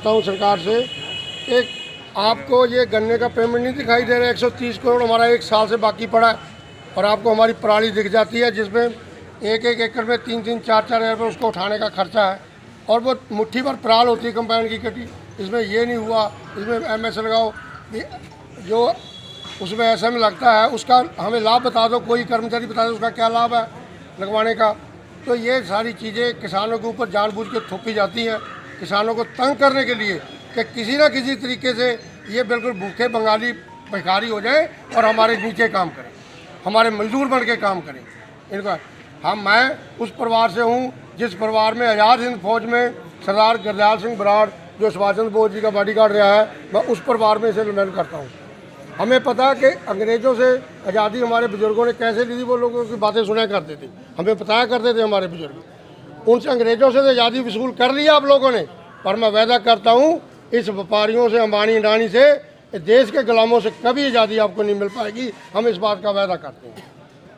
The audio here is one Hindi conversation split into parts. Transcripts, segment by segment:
चाहता हूँ सरकार से, एक आपको ये गन्ने का पेमेंट नहीं दिखाई दे रहा है, 130 करोड़ हमारा 1 साल से बाकी पड़ा है, और आपको हमारी पराली दिख जाती है जिसमें एक एकड़ में 3-3, 4-4 हज़ार रुपये उसको उठाने का खर्चा है, और वो मुट्ठी भर पराल होती है कंबाइन की कटी। इसमें ये नहीं हुआ, इसमें MS लगाओ, जो उसमें SM लगता है उसका हमें लाभ बता दो, कोई कर्मचारी बता दो उसका क्या लाभ है लगवाने का। तो ये सारी चीज़ें किसानों के ऊपर जानबूझ के थोपी जाती हैं, किसानों को तंग करने के लिए, कि किसी ना किसी तरीके से ये बिल्कुल भूखे बंगाली भिखारी हो जाए और हमारे नीचे काम करें, हमारे मजदूर बन के काम करें। इनका मैं उस परिवार से हूँ जिस परिवार में आज़ाद हिंद फौज में सरदार गुरदयाल सिंह बराड़ जो सुभाष चंद्र बोस जी का बॉडीगार्ड रहा है, मैं उस परिवार में इसे लमेट करता हूँ। हमें पता है कि अंग्रेज़ों से आज़ादी हमारे बुज़ुर्गों ने कैसे ली थी, वो लोगों की बातें सुना करते थे, हमें बताया करते थे हमारे बुज़ुर्ग। उनसे अंग्रेज़ों से तो आज़ादी वसूल कर लिया आप लोगों ने, पर मैं वादा करता हूँ इस व्यापारियों से, अंबानी अडानी से, देश के गुलामों से कभी आज़ादी आपको नहीं मिल पाएगी। हम इस बात का वादा करते हैं।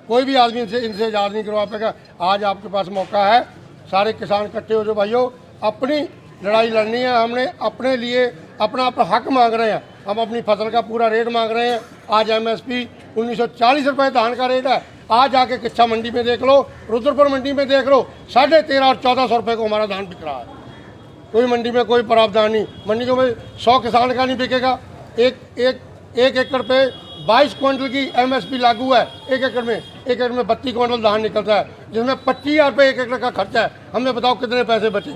कोई भी आदमी इनसे आज़ाद नहीं करवा पाएगा। आज आपके पास मौका है, सारे किसान इकट्ठे हो जाओ भाइयों, अपनी लड़ाई लड़नी है। हमने अपने लिए अपना हक मांग रहे हैं, हम अपनी फसल का पूरा रेट मांग रहे हैं। आज MSP 1940 रुपये धान का रेट है। आज आके किच्छा मंडी में देख लो, रुद्रपुर मंडी में देख लो, 13.5 और 1400 रुपये को हमारा धान बिक रहा है। कोई मंडी में कोई प्रावधान नहीं, मंडी में 100 किसान का नहीं बिकेगा। एक एकड़ पे 22 क्विंटल की MSP लागू है। एक एकड़ में 32 क्विंटल धान निकलता है, जिसमें 25,000 रुपये एक एकड़ का खर्चा है। हमें बताओ कितने पैसे बचे।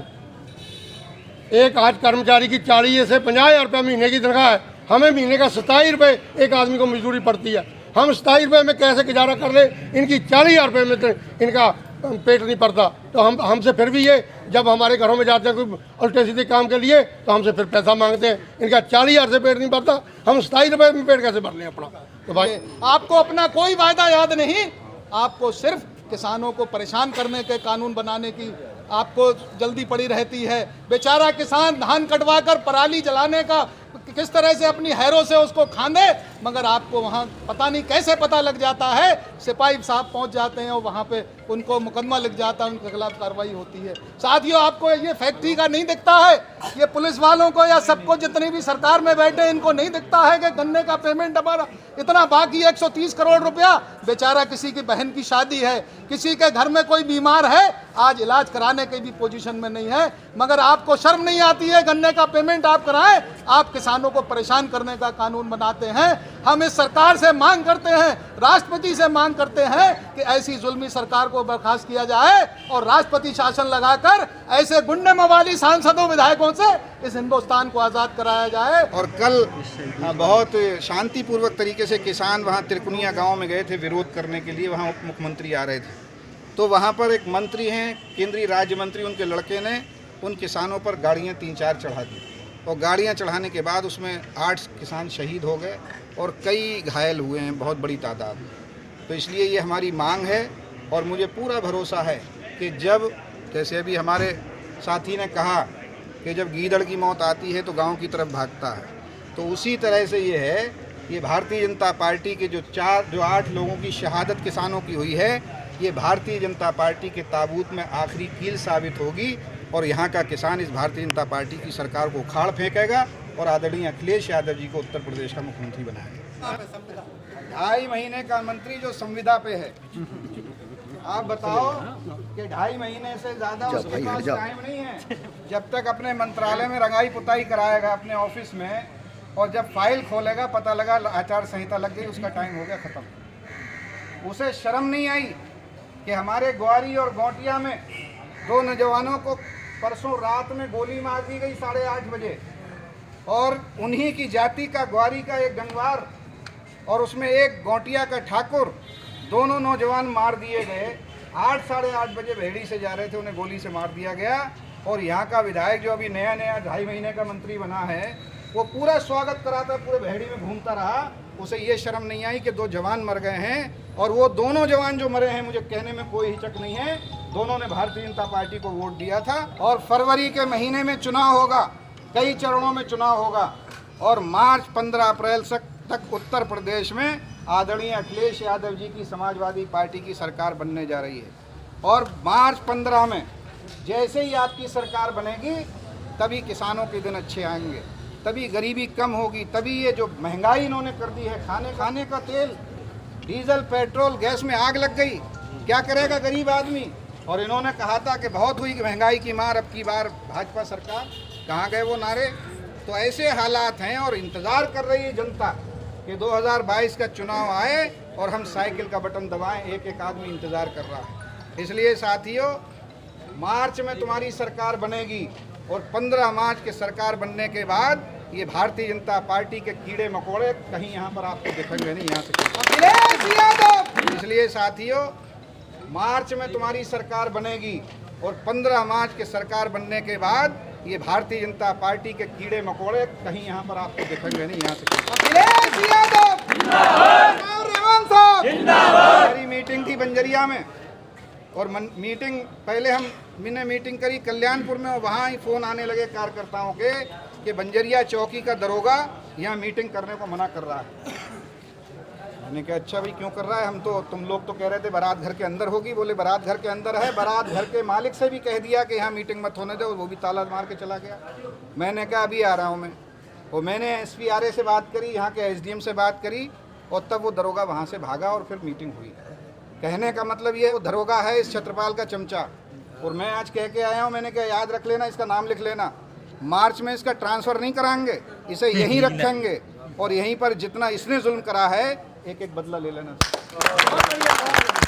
एक आज कर्मचारी की 40 से 50,000 रुपये महीने की तनख्वाह है, हमें महीने का 27 रुपये एक आदमी को मजदूरी पड़ती है। हम 27 रुपये में कैसे गुजारा कर ले, इनकी 40,000 रुपये में तो इनका पेट नहीं पड़ता। तो हमसे फिर भी ये जब हमारे घरों में जाते हैं कोई उल्टे सीधे काम के लिए, तो हमसे फिर पैसा मांगते हैं। इनका 40,000 से पेट नहीं भरता, हम 27 रुपये में पेट कैसे भर लें अपना। तो भाई आपको अपना कोई वायदा याद नहीं, आपको सिर्फ किसानों को परेशान करने के कानून बनाने की आपको जल्दी पड़ी रहती है। बेचारा किसान धान कटवा कर पराली जलाने का किस तरह से अपनी हैरों से उसको खांदे, मगर आपको वहाँ पता नहीं कैसे पता लग जाता है। सिपाही साहब पहुँच जाते हैं और वहाँ पे उनको मुकदमा लिख जाता है, उनके खिलाफ कार्रवाई होती है। साथियों, आपको ये फैक्ट्री का नहीं दिखता है, ये पुलिस वालों को या सबको जितने भी सरकार में बैठे इनको नहीं दिखता है कि गन्ने का पेमेंट हमारा इतना बाकी 130 करोड़ रुपया। बेचारा किसी की बहन की शादी है, किसी के घर में कोई बीमार है, आज इलाज कराने की भी पोजीशन में नहीं है, मगर आपको शर्म नहीं आती है गन्ने का पेमेंट आप कराएं। आप किसानों को परेशान करने का कानून बनाते हैं। हम इस सरकार से मांग करते हैं, राष्ट्रपति से मांग करते हैं कि ऐसी जुल्मी सरकार को बर्खास्त किया जाए और राष्ट्रपति शासन लगाकर ऐसे गुंडे मवाली सांसदों विधायकों से इस हिंदुस्तान को आज़ाद कराया जाए। और कल बहुत शांतिपूर्वक तरीके से किसान वहाँ त्रिकुनिया गांव में गए थे विरोध करने के लिए, वहाँ उप मुख्यमंत्री आ रहे थे, तो वहाँ पर एक मंत्री हैं, केंद्रीय राज्य मंत्री, उनके लड़के ने उन किसानों पर गाड़ियाँ 3-4 चढ़ा दी, और गाड़ियाँ चढ़ाने के बाद उसमें 8 किसान शहीद हो गए और कई घायल हुए हैं, बहुत बड़ी तादाद में। तो इसलिए ये हमारी मांग है, और मुझे पूरा भरोसा है कि जब, जैसे अभी हमारे साथी ने कहा कि जब गीदड़ की मौत आती है तो गांव की तरफ भागता है, तो उसी तरह से ये है, ये भारतीय जनता पार्टी के जो 8 लोगों की शहादत किसानों की हुई है, ये भारतीय जनता पार्टी के ताबूत में आखिरी कील साबित होगी, और यहाँ का किसान इस भारतीय जनता पार्टी की सरकार को उखाड़ फेंकेगा और आदरणीय अखिलेश यादव जी को उत्तर प्रदेश का मुख्यमंत्री बनाएगा। 2.5 महीने का मंत्री जो संविदा पे है, आप बताओ कि 2.5 महीने से ज़्यादा उसके पास टाइम नहीं है। जब तक अपने मंत्रालय में रंगाई पुताई कराएगा अपने ऑफिस में, और जब फाइल खोलेगा पता लगा आचार संहिता लग गई, उसका टाइम हो गया ख़त्म। उसे शर्म नहीं आई कि हमारे ग्वारी और गोटिया में 2 नौजवानों को परसों रात में गोली मार दी गई 8:30 बजे, और उन्हीं की जाति का ग्वारी का एक गंगवार और उसमें एक गोटिया का ठाकुर, दोनों नौजवान मार दिए गए। 8 साढ़े 8 बजे भेड़ी से जा रहे थे, उन्हें गोली से मार दिया गया। और यहाँ का विधायक जो अभी नया 2.5 महीने का मंत्री बना है, वो पूरा स्वागत कराता, पूरे भेड़ी में घूमता रहा। उसे ये शर्म नहीं आई कि 2 जवान मर गए हैं, और वो दोनों जवान जो मरे हैं, मुझे कहने में कोई हिचक नहीं है, दोनों ने भारतीय जनता पार्टी को वोट दिया था। और फरवरी के महीने में चुनाव होगा, कई चरणों में चुनाव होगा, और मार्च 15 अप्रैल तक उत्तर प्रदेश में आदरणीय अखिलेश यादव जी की समाजवादी पार्टी की सरकार बनने जा रही है। और मार्च 15 में जैसे ही आपकी सरकार बनेगी, तभी किसानों के दिन अच्छे आएंगे, तभी गरीबी कम होगी, तभी ये जो महंगाई इन्होंने कर दी है, खाने का तेल, डीजल, पेट्रोल, गैस में आग लग गई, क्या करेगा गरीब आदमी। और इन्होंने कहा था कि बहुत हुई कि महंगाई की मार, अब की बार भाजपा सरकार, कहाँ गए वो नारे। तो ऐसे हालात हैं और इंतज़ार कर रही है जनता कि 2022 का चुनाव आए और हम साइकिल का बटन दबाएं। एक एक आदमी इंतज़ार कर रहा है। इसलिए साथियों, मार्च में तुम्हारी सरकार बनेगी और 15 मार्च के सरकार बनने के बाद ये भारतीय जनता पार्टी के कीड़े मकोड़े कहीं यहाँ पर आपको दिखेंगे नहीं, यहाँ से। अखिलेश यादव। इसलिए साथियों, मार्च में तुम्हारी सरकार बनेगी और 15 मार्च के सरकार बनने के बाद ये भारतीय जनता पार्टी के कीड़े मकोड़े कहीं यहाँ पर आपको दिखेंगे नहीं, यहाँ से। अखिलेश यादव जिंदाबाद, रेवंत साहब जिंदाबाद। मेरी मीटिंग थी बंजरिया में और मीटिंग पहले हमने मीटिंग करी कल्याणपुर में, और वहाँ ही फ़ोन आने लगे कार्यकर्ताओं के कि बंजरिया चौकी का दरोगा यहाँ मीटिंग करने को मना कर रहा है। मैंने कहा अच्छा भाई क्यों कर रहा है, तुम लोग तो कह रहे थे बारात घर के अंदर होगी। बोले बारात घर के अंदर है, बारात घर के मालिक से भी कह दिया कि यहाँ मीटिंग मत होने दो, वो भी ताला मार के चला गया। मैंने कहा अभी आ रहा हूँ मैं, और मैंने SPRA से बात करी, यहाँ के SDM से बात करी, और तब वो दरोगा वहाँ से भागा और फिर मीटिंग हुई। कहने का मतलब ये वो दरोगा है इस छत्रपाल का चमचा। और मैं आज कह के आया हूँ, मैंने कहा याद रख लेना, इसका नाम लिख लेना, मार्च में इसका ट्रांसफ़र नहीं कराएंगे, इसे यहीं रखेंगे और यहीं पर जितना इसने जुल्म करा है एक एक बदला ले लेना।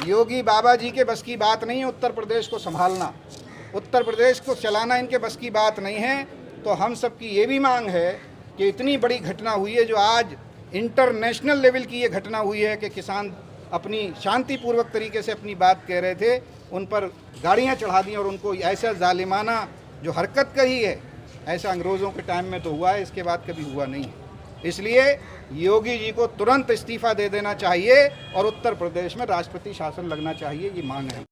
योगी बाबा जी के बस की बात नहीं है उत्तर प्रदेश को संभालना, उत्तर प्रदेश को चलाना इनके बस की बात नहीं है। तो हम सबकी ये भी मांग है कि इतनी बड़ी घटना हुई है, जो आज इंटरनेशनल लेवल की ये घटना हुई है कि किसान अपनी शांतिपूर्वक तरीके से अपनी बात कह रहे थे, उन पर गाड़ियाँ चढ़ा दी और उनको ऐसा जालिमाना जो हरकत कही है, ऐसा अंग्रेज़ों के टाइम में तो हुआ है, इसके बाद कभी हुआ नहीं है। इसलिए योगी जी को तुरंत इस्तीफा दे देना चाहिए और उत्तर प्रदेश में राष्ट्रपति शासन लगना चाहिए, ये मांग है।